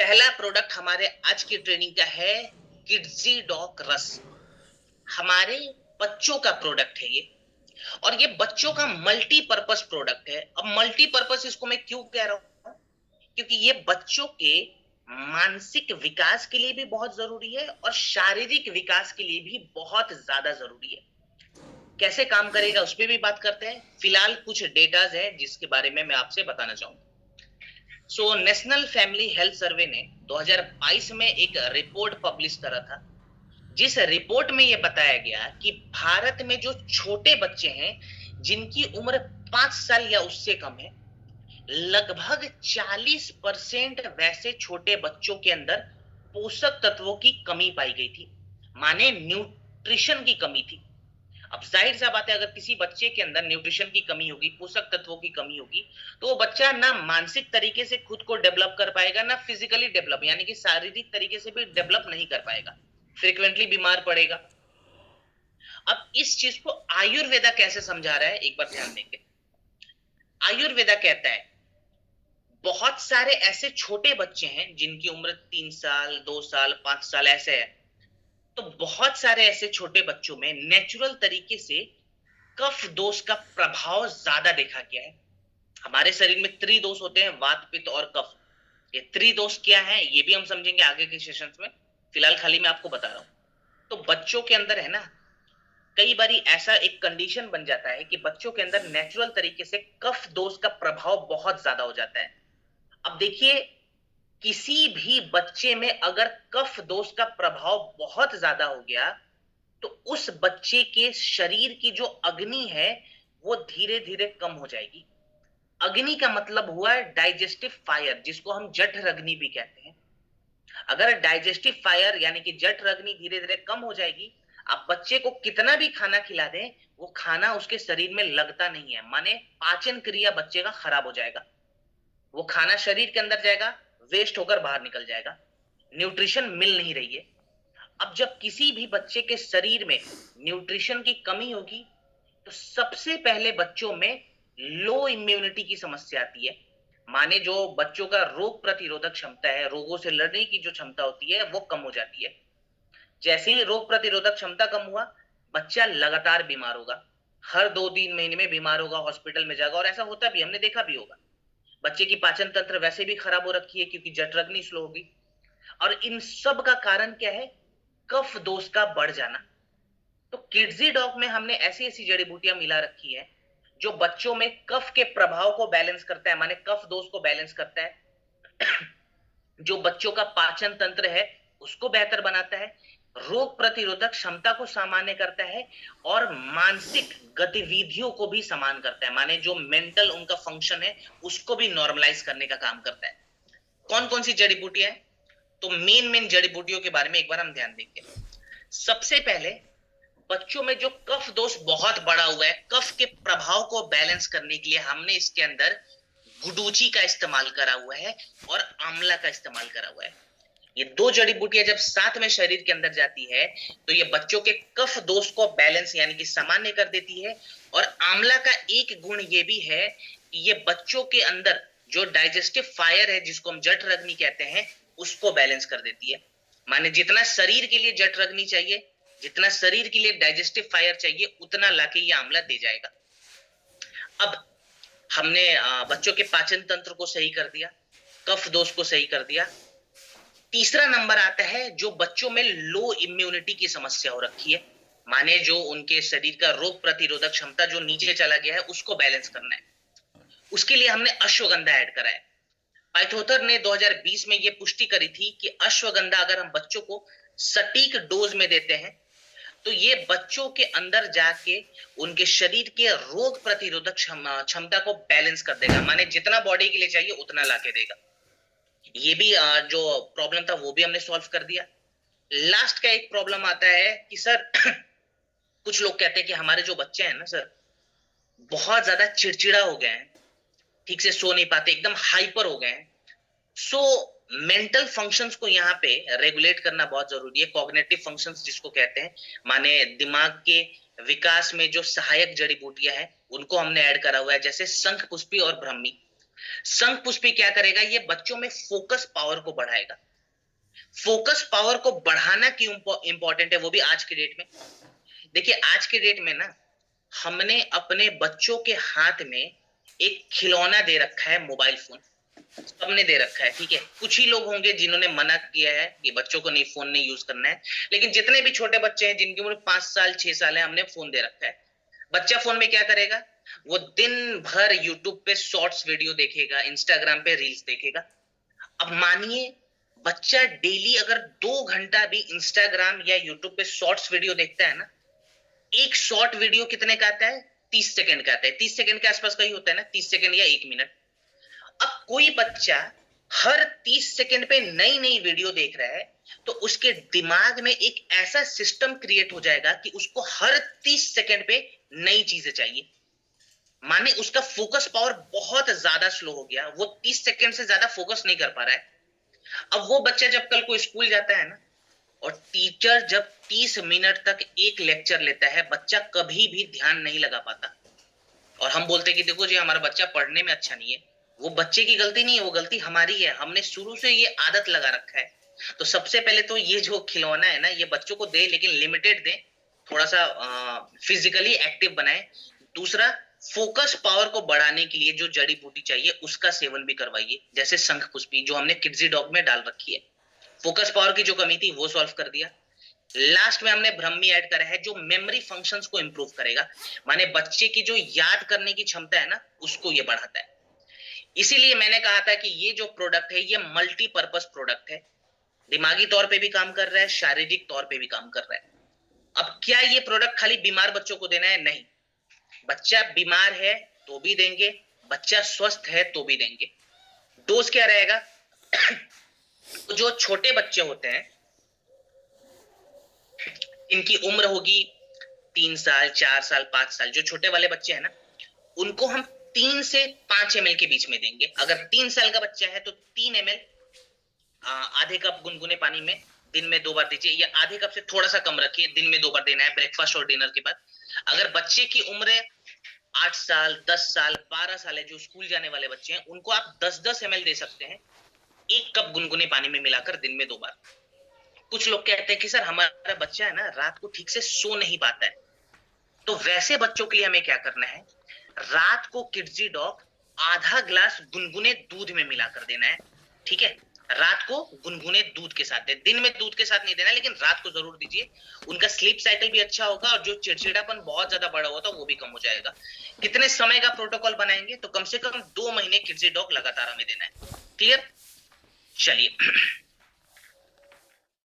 पहला प्रोडक्ट हमारे आज की ट्रेनिंग का है किड्जी डॉक रस। हमारे बच्चों का प्रोडक्ट है ये। और ये बच्चों का मल्टीपर्पस प्रोडक्ट है। अब मल्टीपर्पस इसको मैं क्यों कह रहा हूं, क्योंकि ये बच्चों के मानसिक विकास के लिए भी बहुत जरूरी है और शारीरिक विकास के लिए भी बहुत ज्यादा जरूरी है। कैसे काम करेगा उस पर भी बात करते हैं। फिलहाल कुछ डेटाज है जिसके बारे में मैं आपसे बताना चाहूंगा। नेशनल फैमिली हेल्थ सर्वे ने 2022 में एक रिपोर्ट पब्लिश करा था, जिस रिपोर्ट में यह बताया गया कि भारत में जो छोटे बच्चे हैं जिनकी उम्र 5 साल या उससे कम है, लगभग 40% वैसे छोटे बच्चों के अंदर पोषक तत्वों की कमी पाई गई थी, माने न्यूट्रिशन की कमी थी। अब जाहिर सा बात है, अगर किसी बच्चे के अंदर न्यूट्रिशन की कमी होगी, पोषक तत्वों की कमी होगी, तो वो बच्चा ना मानसिक तरीके से खुद को डेवलप कर पाएगा, ना फिजिकली डेवलप यानी कि शारीरिक तरीके से भी डेवलप नहीं कर पाएगा, फ्रिक्वेंटली बीमार पड़ेगा। अब इस चीज को आयुर्वेदा कैसे समझा रहा है, एक बार ध्यान देंगे। आयुर्वेदा कहता है बहुत सारे ऐसे छोटे बच्चे हैं जिनकी उम्र 3 साल, 2 साल, 5 साल ऐसे है। तो बहुत सारे ऐसे छोटे बच्चों में नेचुरल तरीके से कफ दोष का प्रभाव ज्यादा देखा गया है। हमारे शरीर में त्रिदोष होते हैं, वात पित्त और कफ। ये त्रिदोष क्या है ये भी हम समझेंगे आगे के सेशंस में। फिलहाल खाली मैं आपको बता रहा हूं। तो बच्चों के अंदर है ना, कई बारी ऐसा एक कंडीशन बन जाता है कि बच्चों के अंदर नेचुरल तरीके से कफ दोष का प्रभाव बहुत ज्यादा हो जाता है। अब देखिए, किसी भी बच्चे में अगर कफ दोष का प्रभाव बहुत ज्यादा हो गया तो उस बच्चे के शरीर की जो अग्नि है वो धीरे धीरे कम हो जाएगी। अग्नि का मतलब हुआ डाइजेस्टिव फायर, जिसको हम जठर अग्नि भी कहते हैं। अगर डाइजेस्टिव फायर यानी कि जठर अग्नि धीरे धीरे कम हो जाएगी, आप बच्चे को कितना भी खाना खिला दें, वो खाना उसके शरीर में लगता नहीं है, माने पाचन क्रिया बच्चे का खराब हो जाएगा। वो खाना शरीर के अंदर जाएगा, वेस्ट होकर बाहर निकल जाएगा, न्यूट्रिशन मिल नहीं रही है। अब जब किसी भी बच्चे के शरीर में न्यूट्रिशन की कमी होगी तो सबसे पहले बच्चों में लो इम्यूनिटी की समस्या आती है, माने जो बच्चों का रोग प्रतिरोधक क्षमता है, रोगों से लड़ने की जो क्षमता होती है वो कम हो जाती है। जैसे ही रोग प्रतिरोधक क्षमता कम हुआ, बच्चा लगातार बीमार होगा, हर 2-3 महीने में बीमार होगा, हॉस्पिटल में जाएगा। और ऐसा होता भी, हमने देखा भी होगा। बच्चे की पाचन तंत्र वैसे भी खराब हो रखी है क्योंकि जठराग्नि स्लो होगी। और इन सब का कारण क्या है? कफ दोष का बढ़ जाना। तो किड्जी डॉग में हमने ऐसी ऐसी जड़ी बूटियां मिला रखी है जो बच्चों में कफ के प्रभाव को बैलेंस करता है, माने कफ दोष को बैलेंस करता है, जो बच्चों का पाचन तंत्र है उसको बेहतर बनाता है, रोग प्रतिरोधक क्षमता को सामान्य करता है और मानसिक गतिविधियों को भी समान करता है, माने जो मेंटल उनका फंक्शन है उसको भी नॉर्मलाइज करने का काम करता है। कौन कौन सी जड़ी बूटियां हैं? तो मेन मेन जड़ी बूटियों के बारे में एक बार हम ध्यान देंगे। सबसे पहले, बच्चों में जो कफ दोष बहुत बड़ा हुआ है, कफ के प्रभाव को बैलेंस करने के लिए हमने इसके अंदर गुडूची का इस्तेमाल करा हुआ है और आंवला का इस्तेमाल करा हुआ है। ये दो जड़ी बूटियां जब साथ में शरीर के अंदर जाती है तो ये बच्चों के कफ दोष को बैलेंस यानी कि सामान्य कर देती है। और आंवला का एक गुण ये भी है कि ये बच्चों के अंदर जो डाइजेस्टिव फायर है, जिसको हम जठर अग्नि कहते हैं, उसको बैलेंस कर देती है। माने जितना शरीर के लिए जठर अग्नि चाहिए, जितना शरीर के लिए डाइजेस्टिव फायर चाहिए, उतना लाके ये आंवला दे जाएगा। अब हमने बच्चों के पाचन तंत्र को सही कर दिया, कफ दोष को सही कर दिया। तीसरा नंबर आता है जो बच्चों में लो इम्यूनिटी की समस्या हो रखी है, माने जो उनके शरीर का रोग प्रतिरोधक क्षमता जो नीचे चला गया है उसको बैलेंस करना है। उसके लिए हमने अश्वगंधा ऐड करा है। पाइथोथर ने 2020 में यह पुष्टि करी थी कि अश्वगंधा अगर हम बच्चों को सटीक डोज में देते हैं तो ये बच्चों के अंदर जाके उनके शरीर के रोग प्रतिरोधक क्षमता को बैलेंस कर देगा, माने जितना बॉडी के लिए चाहिए उतना लाके देगा। ये भी जो प्रॉब्लम था वो भी हमने सॉल्व कर दिया। लास्ट का एक प्रॉब्लम आता है कि सर कुछ लोग कहते हैं कि हमारे जो बच्चे हैं ना सर, बहुत ज्यादा चिड़चिड़ा हो गए हैं, ठीक से सो नहीं पाते, एकदम हाइपर हो गए हैं। सो मेंटल फंक्शंस को यहाँ पे रेगुलेट करना बहुत जरूरी है, कॉग्निटिव फंक्शंस जिसको कहते हैं, माने दिमाग के विकास में जो सहायक जड़ी बूटियां हैं उनको हमने ऐड करा हुआ है, जैसे शंख पुष्पी और ब्रह्मी। शंख पुष्पी क्या करेगा, ये बच्चों में फोकस पावर को बढ़ाएगा। फोकस पावर को बढ़ाना क्यों इंपॉर्टेंट है वो भी आज के डेट में। देखिए आज के डेट में ना हमने अपने बच्चों के हाथ में एक खिलौना दे रखा है, मोबाइल फोन सबने दे रखा है, ठीक है। कुछ ही लोग होंगे जिन्होंने मना किया है कि बच्चों को नहीं, फोन नहीं यूज करना है, लेकिन जितने भी छोटे बच्चे हैं जिनकी उम्र 5 साल 6 साल है, हमने फोन दे रखा है। बच्चा फोन में क्या करेगा, वो दिन भर यूट्यूब पे शॉर्ट्स वीडियो देखेगा, इंस्टाग्राम पे रील्स देखेगा। अब मानिए बच्चा डेली अगर 2 घंटा भी इंस्टाग्राम या यूट्यूब पे शॉर्ट्स वीडियो देखता है ना, एक शॉर्ट वीडियो कितने का आता है, 30 सेकंड का आता है, 30 सेकंड के आसपास का ही होता है ना, 30 सेकंड या 1 मिनट। अब कोई बच्चा हर 30 सेकंड पे नई नई वीडियो देख रहा है, तो उसके दिमाग में एक ऐसा सिस्टम क्रिएट हो जाएगा कि उसको हर 30 सेकंड पे नई चीजें चाहिए। माने उसका फोकस पावर बहुत ज्यादा स्लो हो गया, वो 30 सेकंड से ज्यादा फोकस नहीं कर पा रहा है। अब वो बच्चा जब कल को स्कूल जाता है ना, और टीचर जब 30 मिनट तक एक लेक्चर लेता है, बच्चा कभी भी ध्यान नहीं लगा पाता। और हम बोलते हैं कि देखो जी हमारा बच्चा पढ़ने में अच्छा नहीं है। वो बच्चे की गलती नहीं है, वो गलती हमारी है, हमने शुरू से ये आदत लगा रखा है। तो सबसे पहले तो ये जो खिलौना है ना, ये बच्चों को दे, लेकिन लिमिटेड दे, थोड़ा सा फिजिकली एक्टिव बनाए। दूसरा, फोकस पावर को बढ़ाने के लिए जो जड़ी बूटी चाहिए उसका सेवन भी करवाइए, जैसे शंख पुष्पी जो हमने किड्जी डॉग में डाल रखी है। फोकस पावर की जो कमी थी वो सॉल्व कर दिया। लास्ट में हमने ब्रह्मी ऐड करा है जो मेमोरी फंक्शंस को इंप्रूव करेगा, माने बच्चे की जो याद करने की क्षमता है ना, उसको ये बढ़ाता है। इसीलिए मैंने कहा था कि ये जो प्रोडक्ट है ये मल्टीपर्पज प्रोडक्ट है, दिमागी तौर पे भी काम कर रहा है, शारीरिक तौर पे भी काम कर रहा है। अब क्या ये प्रोडक्ट खाली बीमार बच्चों को देना है? नहीं, बच्चा बीमार है तो भी देंगे, बच्चा स्वस्थ है तो भी देंगे। डोज क्या रहेगा? तो जो छोटे बच्चे होते हैं, इनकी उम्र होगी 3 साल 4 साल 5 साल, जो छोटे वाले बच्चे हैं ना, उनको हम 3 से 5 ml के बीच में देंगे। अगर 3 साल का बच्चा है तो 3 ml आधे कप गुनगुने पानी में दिन में 2 बार दीजिए, या आधे कप से थोड़ा सा कम रखिए, दिन में 2 बार देना है, ब्रेकफास्ट और डिनर के बाद। अगर बच्चे की उम्र 8 साल 10 साल 12 साल है, जो स्कूल जाने वाले बच्चे हैं, उनको आप 10-10 ml दे सकते हैं, 1 कप गुनगुने पानी में मिलाकर दिन में 2 बार। कुछ लोग कहते हैं कि सर हमारा बच्चा है ना रात को ठीक से सो नहीं पाता है, तो वैसे बच्चों के लिए हमें क्या करना है, रात को किड्जी डॉग आधा ग्लास गुनगुने दूध में मिलाकर देना है, ठीक है। रात को गुनगुने दूध के साथ दे, दिन में दूध के साथ नहीं देना, लेकिन रात को जरूर दीजिए। उनका स्लीप साइकिल भी अच्छा होगा, और जो चिड़चिड़ापन बहुत ज्यादा बढ़ा हुआ था वो भी कम हो जाएगा। कितने समय का प्रोटोकॉल बनाएंगे? तो कम से कम 2 महीने किड्जी डॉग लगातार हमें देना है। क्लियर? चलिए